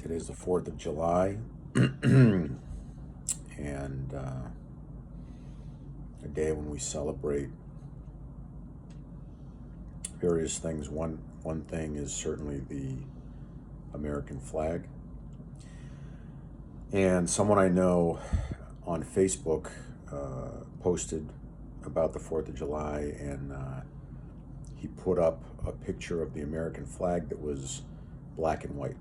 Today's the 4th of July, and a day when we celebrate various things. One thing is certainly the American flag. And someone I know on Facebook posted about the 4th of July, and he put up a picture of the American flag that was black and white.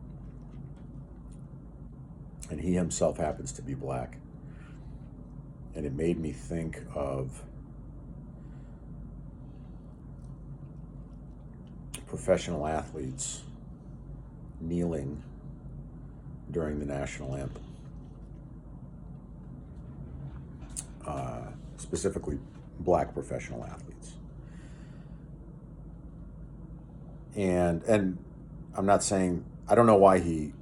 And he himself happens to be black. And it made me think of professional athletes kneeling during the national anthem. Specifically black professional athletes. And I'm not saying, I don't know why he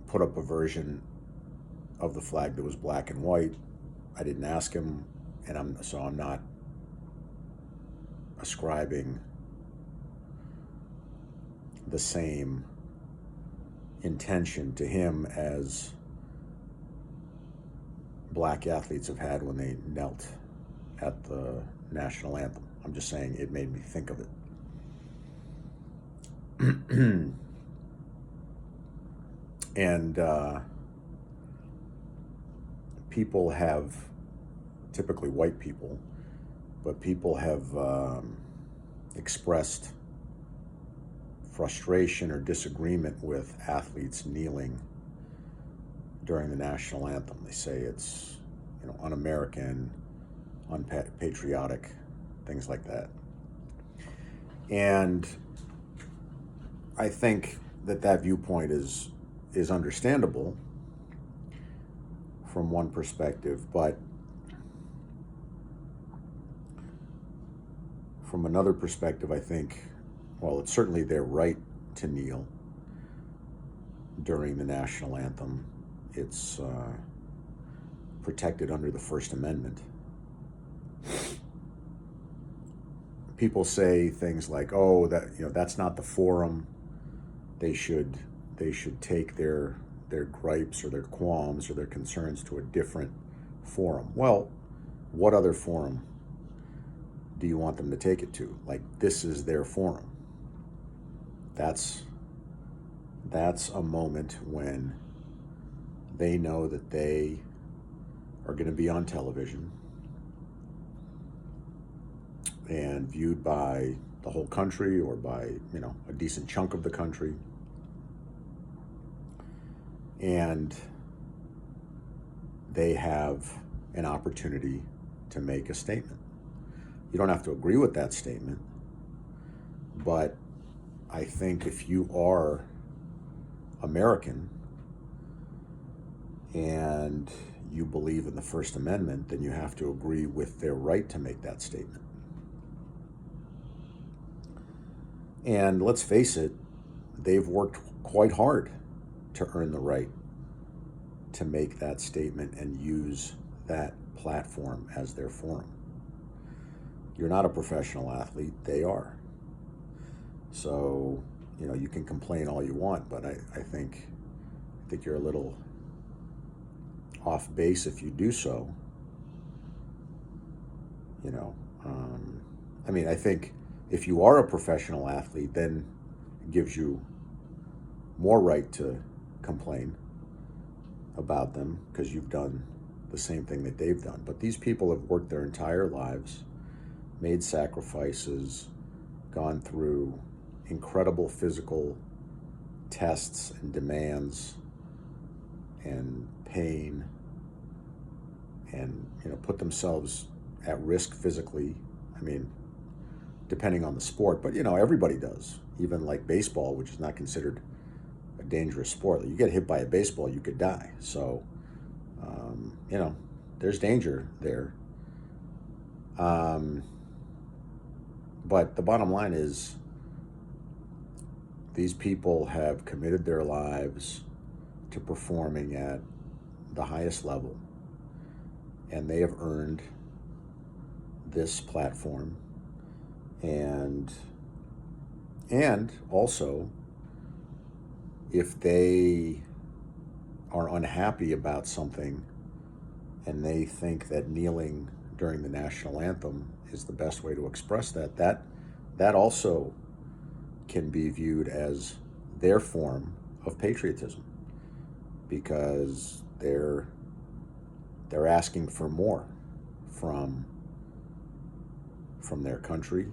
put up a version of the flag that was black and white. I didn't ask him, and I'm not ascribing the same intention to him as black athletes have had when they knelt at the national anthem. I'm just saying it made me think of it. And people have, typically white people, but people have expressed frustration or disagreement with athletes kneeling during the national anthem. They say it's, un-American, unpatriotic, things like that. And I think that viewpoint is understandable from one perspective, but from another perspective, I think, well, it's certainly their right to kneel during the national anthem. It's protected under the First Amendment. People say things like, "Oh, that's not the forum. They should take their gripes or their qualms or their concerns to a different forum." Well, what other forum do you want them to take it to? Like, this is their forum. That's a moment when they know that they are going to be on television and viewed by the whole country, or by, a decent chunk of the country. And they have an opportunity to make a statement. You don't have to agree with that statement, but I think if you are American and you believe in the First Amendment, then you have to agree with their right to make that statement. And let's face it, they've worked quite hard to earn the right to make that statement and use that platform as their forum. You're not a professional athlete, they are. So, you can complain all you want, but I think you're a little off base if you do so. I think if you are a professional athlete, then it gives you more right to complain about them because you've done the same thing that they've done. But these people have worked their entire lives, made sacrifices, gone through incredible physical tests and demands and pain, and put themselves at risk physically. Depending on the sport, but everybody does. Even like baseball, which is not considered a dangerous sport. You get hit by a baseball, you could die. So, there's danger there. But the bottom line is, these people have committed their lives to performing at the highest level, and they have earned this platform. And also, if they are unhappy about something and they think that kneeling during the national anthem is the best way to express that also can be viewed as their form of patriotism, because they're asking for more from their country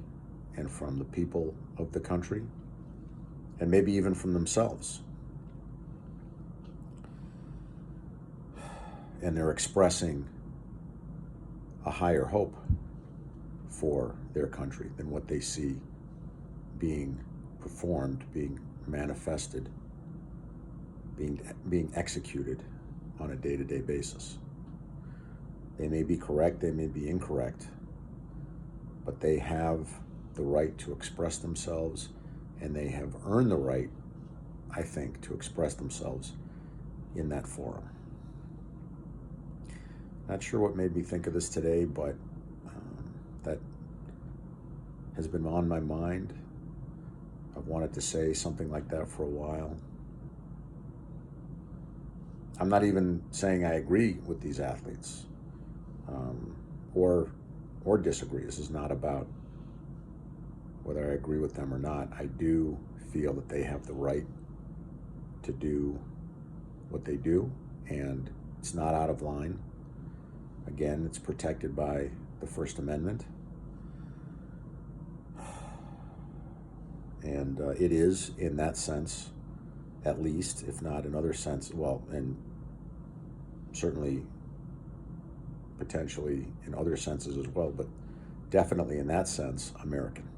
and from the people of the country, and maybe even from themselves. And they're expressing a higher hope for their country than what they see being performed, being manifested, being executed on a day-to-day basis. They may be correct, they may be incorrect, but they have the right to express themselves, and they have earned the right, I think, to express themselves in that forum. Not sure what made me think of this today, but that has been on my mind. I've wanted to say something like that for a while. I'm not even saying I agree with these athletes, or disagree. This is not about whether I agree with them or not. I do feel that they have the right to do what they do, and it's not out of line. Again, it's protected by the First Amendment. And it is, in that sense, at least, if not in other sense, well, and certainly potentially in other senses as well, but definitely in that sense, American.